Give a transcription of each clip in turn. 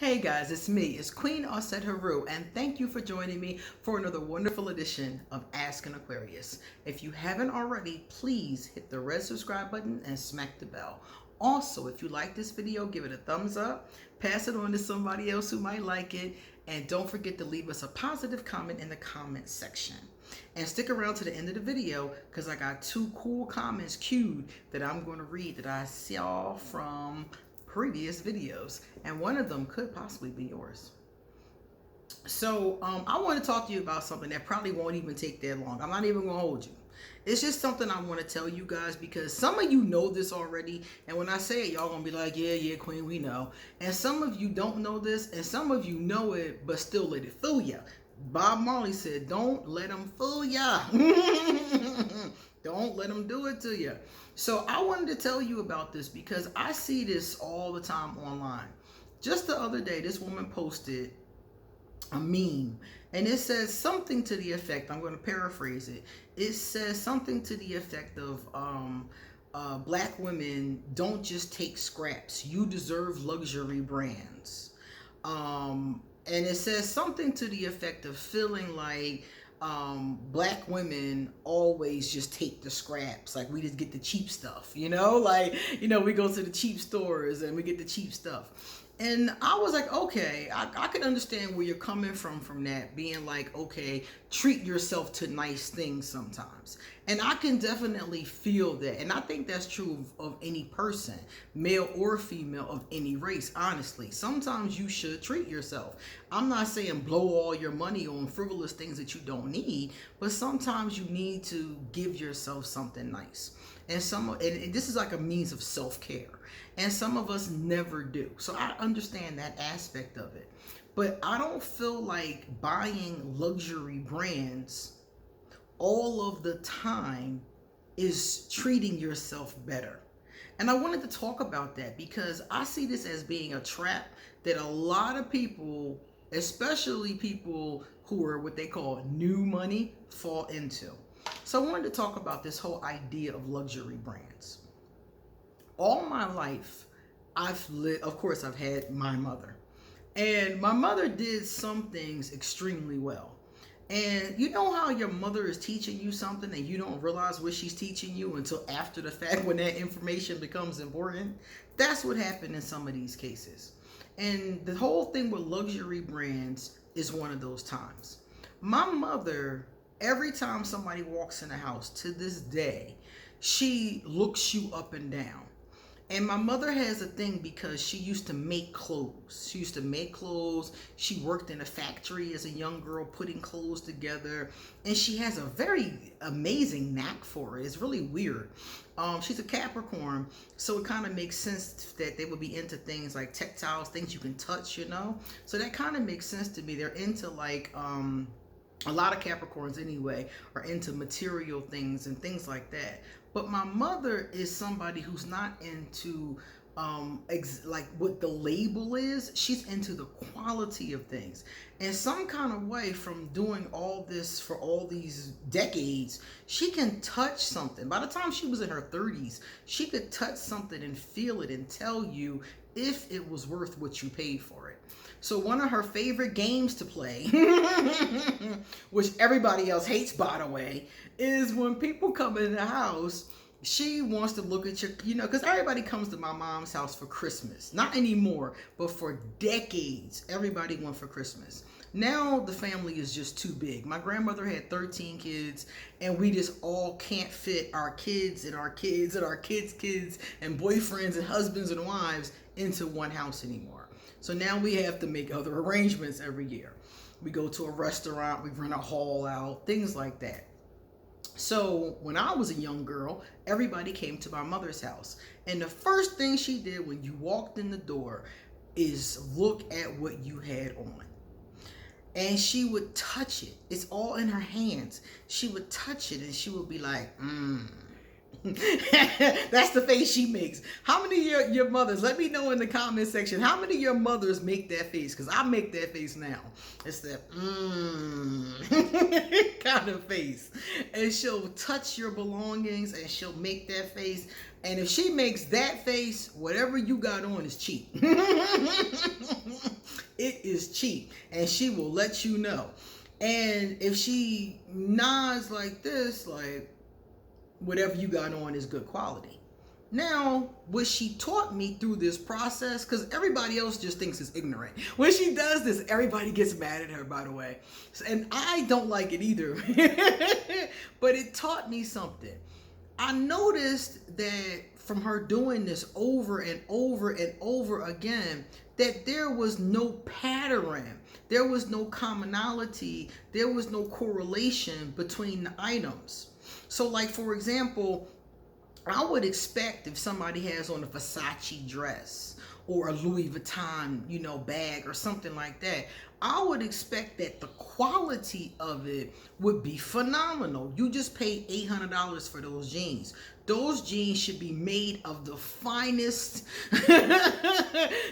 Hey guys, it's me, it's Queen Osset Haru, and thank you for joining me for another wonderful edition of Ask an Aquarius. If you haven't already, please hit the red subscribe button and smack the bell. Also, if you like this video, give it a thumbs up, pass it on to somebody else who might like it, and don't forget to leave us a positive comment in the comment section. And stick around to the end of the video because I got two cool comments queued that I'm going to read that I saw from previous videos, and one of them could possibly be yours. So I want to talk to you about something that probably won't even take that long. I'm not even gonna hold you. It's just something I want to tell you guys because some of you know this already, and when I say it, y'all gonna be like, yeah, Queen, we know. And some of you don't know this, and some of you know it but still let it fool ya. Bob Marley said, don't let them fool ya. Don't let them do it to you. So I wanted to tell you about this because I see this all the time online. Just the other day, this woman posted a meme, and it says something to the effect, I'm going to paraphrase it. It says something to the effect of, black women don't just take scraps. You deserve luxury brands. And it says something to the effect of feeling like black women always just take the scraps, like we just get the cheap stuff, we go to the cheap stores and we get the cheap stuff. And I was like, okay, I could understand where you're coming from that, being like, okay, treat yourself to nice things sometimes. And I can definitely feel that. And I think that's true of any person, male or female, of any race, honestly. Sometimes you should treat yourself. I'm not saying blow all your money on frivolous things that you don't need, but sometimes you need to give yourself something nice. And this is like a means of self-care. And some of us never do. So I understand that aspect of it. But I don't feel like buying luxury brands all of the time is treating yourself better. And I wanted to talk about that because I see this as being a trap that a lot of people, especially people who are what they call new money, fall into. So I wanted to talk about this whole idea of luxury brands. All my life, of course, I've had my mother. And my mother did some things extremely well. And you know how your mother is teaching you something and you don't realize what she's teaching you until after the fact when that information becomes important? That's what happened in some of these cases. And the whole thing with luxury brands is one of those times. My mother, every time somebody walks in the house to this day, she looks you up and down. And my mother has a thing because she used to make clothes. She used to make clothes. She worked in a factory as a young girl putting clothes together. And she has a very amazing knack for it. It's really weird. She's a Capricorn, so it kind of makes sense that they would be into things like textiles, things you can touch, So that kind of makes sense to me. They're into like... a lot of Capricorns anyway are into material things and things like that. But my mother is somebody who's not into like what the label is. She's into the quality of things. And some kind of way, from doing all this for all these decades, she can touch something. By the time she was in her 30s, she could touch something and feel it and tell you if it was worth what you paid for it. So one of her favorite games to play, which everybody else hates, by the way, is when people come in the house, she wants to look at your, because everybody comes to my mom's house for Christmas. Not anymore, but for decades, everybody went for Christmas. Now the family is just too big. My grandmother had 13 kids, and we just all can't fit our kids and our kids and our kids' kids and boyfriends and husbands and wives into one house anymore. So now we have to make other arrangements every year. We go to a restaurant, we rent a hall out, things like that. So when I was a young girl, everybody came to my mother's house. And the first thing she did when you walked in the door is look at what you had on. And she would touch it. It's all in her hands. She would touch it and she would be like, That's the face she makes. How many of your mothers, let me know in the comment section, how many of your mothers make that face? Because I make that face now. It's that kind of face. And she'll touch your belongings and she'll make that face. And if she makes that face, whatever you got on is cheap. cheap, and she will let you know. And if she nods like this, like whatever you got on is good quality. Now, what she taught me through this process, because everybody else just thinks it's ignorant. When she does this, everybody gets mad at her, by the way. And I don't like it either. But it taught me something. I noticed that from her doing this over and over and over again, that there was no pattern. There was no commonality. There was no correlation between the items. So like, for example, I would expect if somebody has on a Versace dress or a Louis Vuitton, bag or something like that, I would expect that the quality of it would be phenomenal. You just paid $800 for those jeans. Those jeans should be made of the finest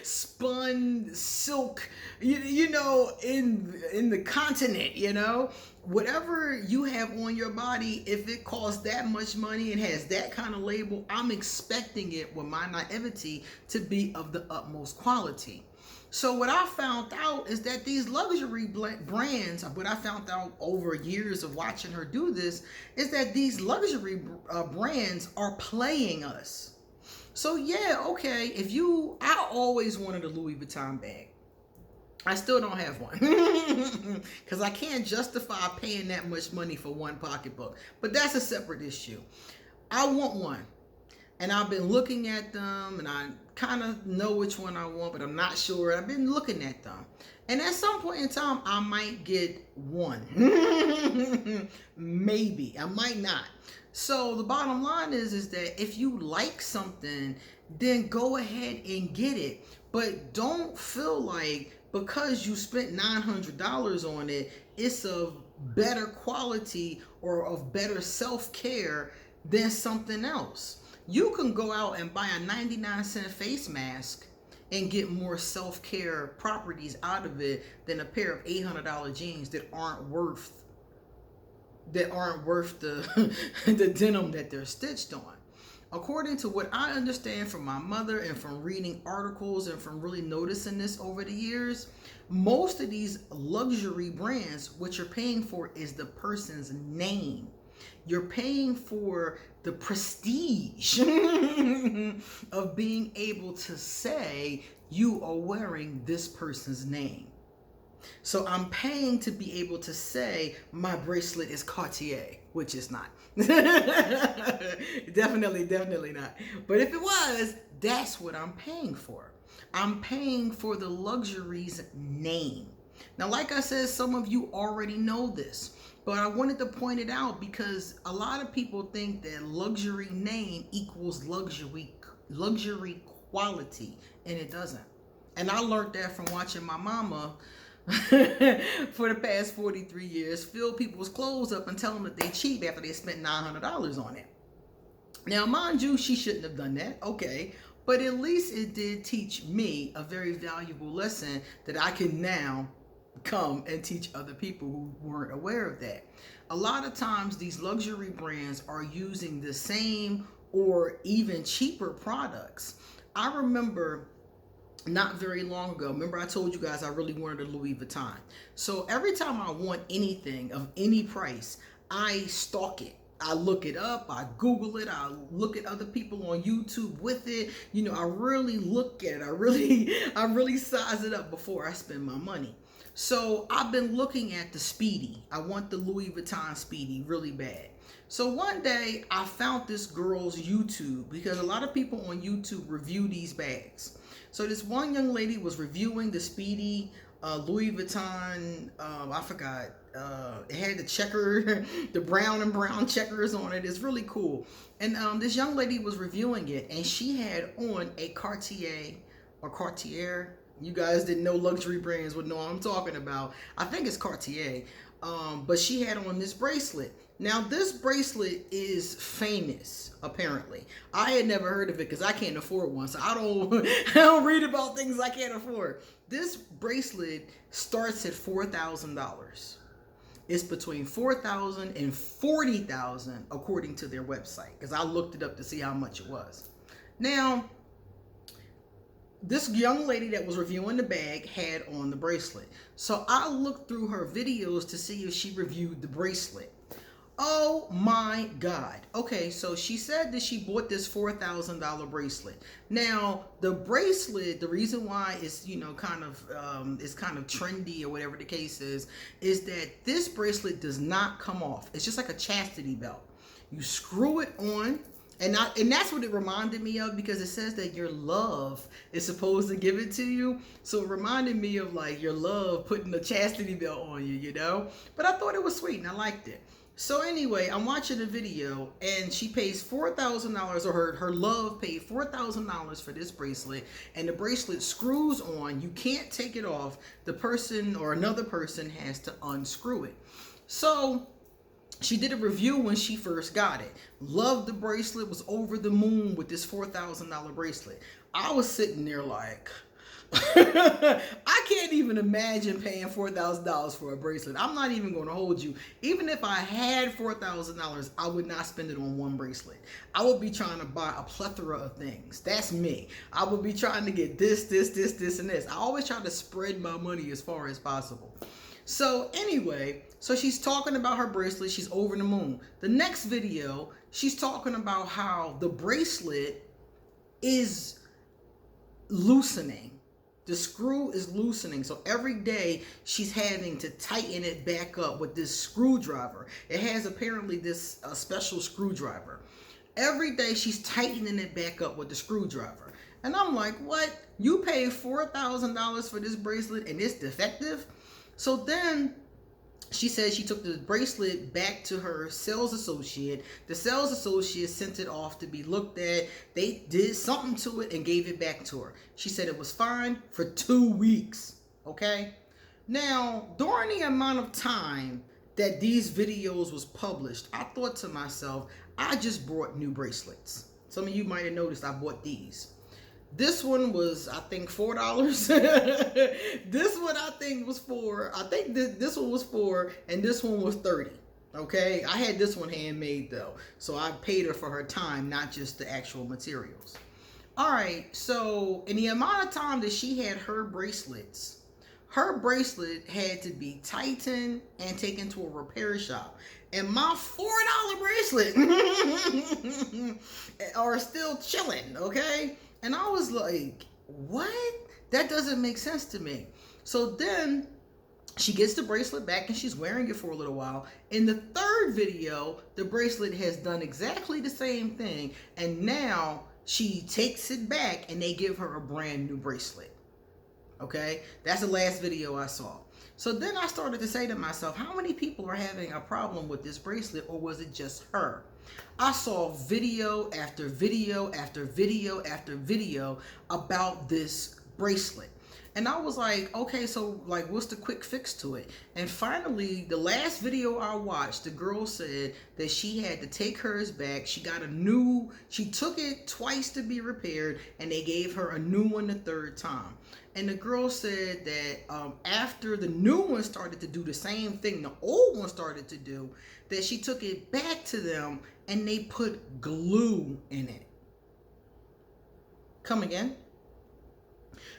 spun silk, in the continent, Whatever you have on your body, if it costs that much money and has that kind of label, I'm expecting it with my naivety to be of the utmost quality. So what I found out is that these luxury brands, what I found out over years of watching her do this, is that these luxury brands are playing us. So yeah, okay, I always wanted a Louis Vuitton bag. I still don't have one because I can't justify paying that much money for one pocketbook. But that's a separate issue. I want one. And I've been looking at them, and I kind of know which one I want, but I'm not sure. I've been looking at them. And at some point in time, I might get one. Maybe. I might not. So the bottom line is that if you like something, then go ahead and get it. But don't feel like because you spent $900 on it, it's of better quality or of better self-care than something else. You can go out and buy a 99-cent face mask and get more self-care properties out of it than a pair of $800 jeans that aren't worth the the denim that they're stitched on. According to what I understand from my mother and from reading articles and from really noticing this over the years, most of these luxury brands, what you're paying for is the person's name. You're paying for the prestige of being able to say you are wearing this person's name. So I'm paying to be able to say my bracelet is Cartier, which is not. Definitely not. But if it was, that's what I'm paying for. I'm paying for the luxury's name. Now, like I said, some of you already know this, but I wanted to point it out because a lot of people think that luxury name equals luxury quality, and it doesn't. And I learned that from watching my mama for the past 43 years fill people's clothes up and tell them that they cheap after they spent $900 on it. Now, mind you, she shouldn't have done that, okay, but at least it did teach me a very valuable lesson that I can now come and teach other people who weren't aware of that. A lot of times these luxury brands are using the same or even cheaper products. I remember not very long ago, remember I told you guys I really wanted a Louis Vuitton. So every time I want anything of any price, I stalk it. I look it up, I Google it, I look at other people on YouTube with it. I really look at it. I really size it up before I spend my money. So I've been looking at the Speedy. I want the Louis Vuitton Speedy really bad. So one day I found this girl's YouTube because a lot of people on YouTube review these bags. So this one young lady was reviewing the Speedy Louis Vuitton, I forgot, it had the checker, the brown and brown checkers on it. It's really cool. And this young lady was reviewing it, and she had on a Cartier or Cartier. You guys didn't know luxury brands would know what I'm talking about. I think it's Cartier. But she had on this bracelet. Now, this bracelet is famous, apparently. I had never heard of it because I can't afford one. So I don't read about things I can't afford. This bracelet starts at $4,000. It's between $4,000 and $40,000 according to their website, because I looked it up to see how much it was. Now, this young lady that was reviewing the bag had on the bracelet. So I looked through her videos to see if she reviewed the bracelet. Oh my God. Okay, so she said that she bought this $4,000 bracelet. Now, the bracelet, the reason why it's, it's kind of trendy or whatever the case is that this bracelet does not come off. It's just like a chastity belt. You screw it on. And that's what it reminded me of, because it says that your love is supposed to give it to you. So it reminded me of like your love putting a chastity belt on you, you know? But I thought it was sweet and I liked it. So anyway, I'm watching the video and she pays $4,000, or her love paid $4,000 for this bracelet, and the bracelet screws on. You can't take it off. The person or another person has to unscrew it. So she did a review when she first got it. Loved the bracelet, was over the moon with this $4,000 bracelet. I was sitting there like, I can't even imagine paying $4,000 for a bracelet. I'm not even going to hold you. Even if I had $4,000, I would not spend it on one bracelet. I would be trying to buy a plethora of things. That's me. I would be trying to get this, and this. I always try to spread my money as far as possible. So anyway, so she's talking about her bracelet. She's over the moon. The next video, she's talking about how the bracelet is loosening. The screw is loosening. So every day she's having to tighten it back up with this screwdriver. It has apparently this special screwdriver. Every day she's tightening it back up with the screwdriver. And I'm like, what? You paid $4,000 for this bracelet and it's defective? So then she said she took the bracelet back to her sales associate. The sales associate sent it off to be looked at. They did something to it and gave it back to her. She said it was fine for 2 weeks. Okay? Now, during the amount of time that these videos was published, I thought to myself, I just bought new bracelets. Some of you might have noticed I bought these. This one was, I think, $4. This one I think was $4. I think this one was $4, and this one was $30. Okay, I had this one handmade though, so I paid her for her time, not just the actual materials. All right, so in the amount of time that she had her bracelets, her bracelet had to be tightened and taken to a repair shop. And my $4 bracelet are still chilling, okay? And I was like, what? That doesn't make sense to me. So then she gets the bracelet back and she's wearing it for a little while. In the third video, the bracelet has done exactly the same thing. And now she takes it back and they give her a brand new bracelet. Okay? That's the last video I saw. So then I started to say to myself, how many people are having a problem with this bracelet, or was it just her? I saw video after video after video after video about this bracelet. And I was like, okay, so like, what's the quick fix to it? And finally, the last video I watched, the girl said that she had to take hers back. She took it twice to be repaired, and they gave her a new one the third time. And the girl said that after the new one started to do the same thing the old one started to do, that she took it back to them and they put glue in it. Come again?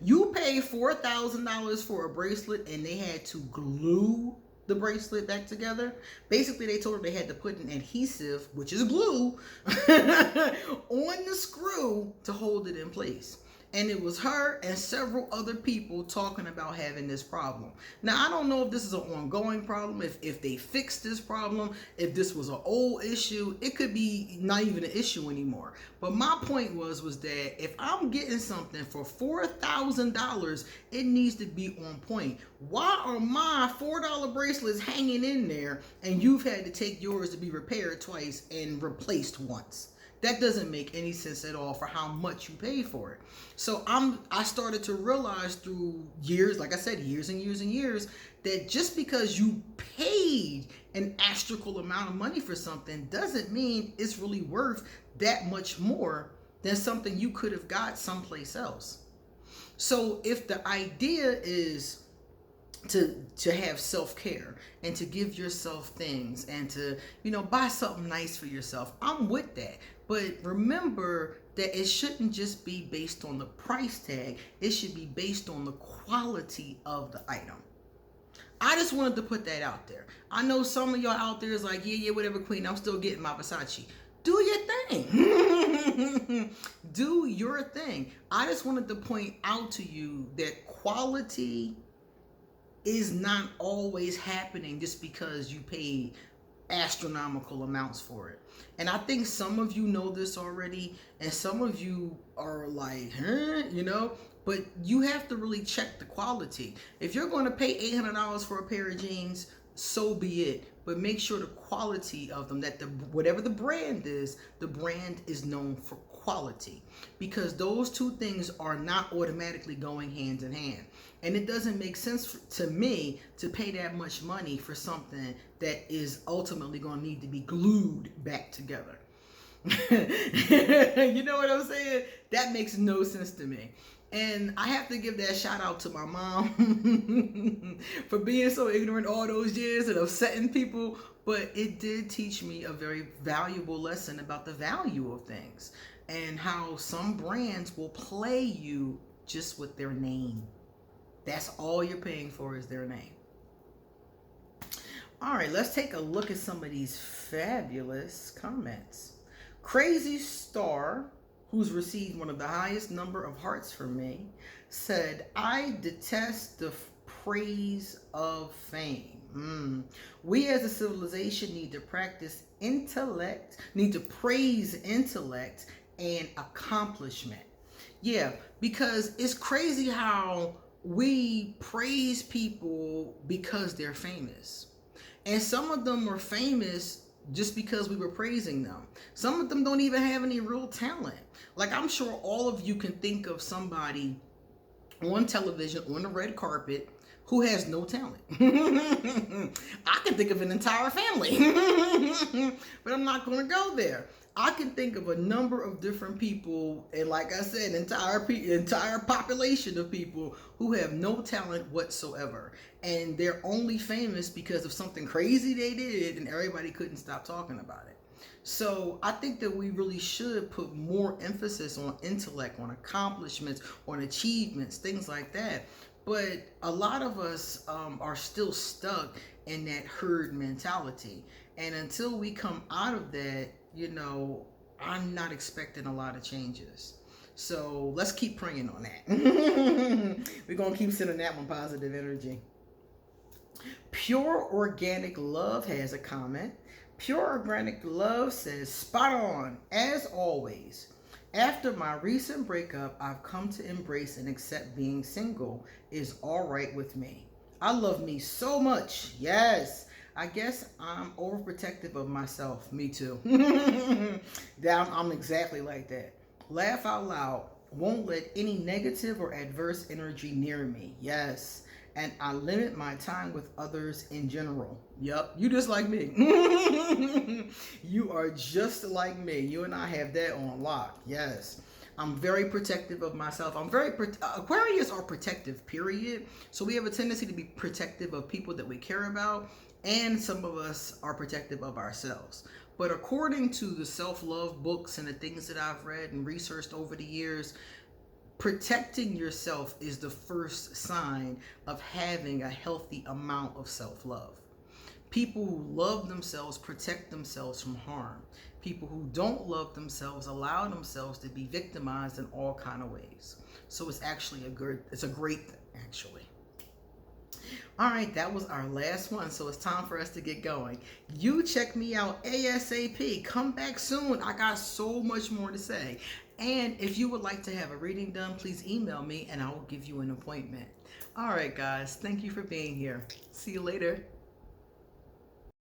You paid $4,000 for a bracelet and they had to glue the bracelet back together. Basically, they told her they had to put an adhesive, which is glue, on the screw to hold it in place. And it was her and several other people talking about having this problem. Now, I don't know if this is an ongoing problem, if they fixed this problem, if this was an old issue. It could be not even an issue anymore. But my point was that if I'm getting something for $4,000, it needs to be on point. Why are my $4 bracelets hanging in there and you've had to take yours to be repaired twice and replaced once? That doesn't make any sense at all for how much you pay for it. So I started to realize through years, like I said, years and years and years, that just because you paid an astronomical amount of money for something doesn't mean it's really worth that much more than something you could have got someplace else. So if the idea is to have self-care and to give yourself things and to, buy something nice for yourself, I'm with that. But remember that it shouldn't just be based on the price tag. It should be based on the quality of the item. I just wanted to put that out there. I know some of y'all out there is like, yeah, whatever, queen, I'm still getting my Versace. Do your thing. Do your thing. I just wanted to point out to you that quality is not always happening just because you pay astronomical amounts for it. And I think some of you know this already, and some of you are like, you know, but you have to really check the quality. If you're going to pay $800 for a pair of jeans, so be it. But make sure the quality of them, that whatever the brand is known for quality. Because those two things are not automatically going hand in hand. And it doesn't make sense to me to pay that much money for something that is ultimately going to need to be glued back together. You know what I'm saying? That makes no sense to me. And I have to give that shout out to my mom for being so ignorant all those years and upsetting people. But it did teach me a very valuable lesson about the value of things and how some brands will play you just with their name. That's all you're paying for is their name. All right, let's take a look at some of these fabulous comments. Crazy Star, who's received one of the highest number of hearts from me, said, I detest the praise of fame. We as a civilization need to practice intellect, need to praise intellect and accomplishment. Yeah, because it's crazy how we praise people because they're famous. And some of them are famous just because we were praising them. Some of them don't even have any real talent. Like, I'm sure all of you can think of somebody on television, on the red carpet, who has no talent. I can think of an entire family, but I'm not going to go there. I can think of a number of different people, and like I said, entire population of people who have no talent whatsoever, and they're only famous because of something crazy they did, and everybody couldn't stop talking about it. So I think that we really should put more emphasis on intellect, on accomplishments, on achievements, things like that. But a lot of us are still stuck in that herd mentality, and until we come out of that, you know, I'm not expecting a lot of changes. So let's keep praying on that. We're going to keep sending that one positive energy. Pure Organic Love has a comment. Pure Organic Love says, spot on, as always. After my recent breakup, I've come to embrace and accept being single is all right with me. I love me so much. Yes. I guess I'm overprotective of myself. Me too. I'm exactly like that. Laugh out loud. Won't let any negative or adverse energy near me. Yes. And I limit my time with others in general. Yep. You just like me. You are just like me. You and I have that on lock. Yes. I'm very protective of myself. Aquarius are protective, period. So we have a tendency to be protective of people that we care about. And some of us are protective of ourselves. But according to the self-love books and the things that I've read and researched over the years, protecting yourself is the first sign of having a healthy amount of self-love. People who love themselves protect themselves from harm. People who don't love themselves allow themselves to be victimized in all kinds of ways. So it's actually it's a great thing, actually. All right, that was our last one, so it's time for us to get going. You check me out ASAP. Come back soon. I got so much more to say. And if you would like to have a reading done, please email me and I will give you an appointment. All right, guys, thank you for being here. See you later.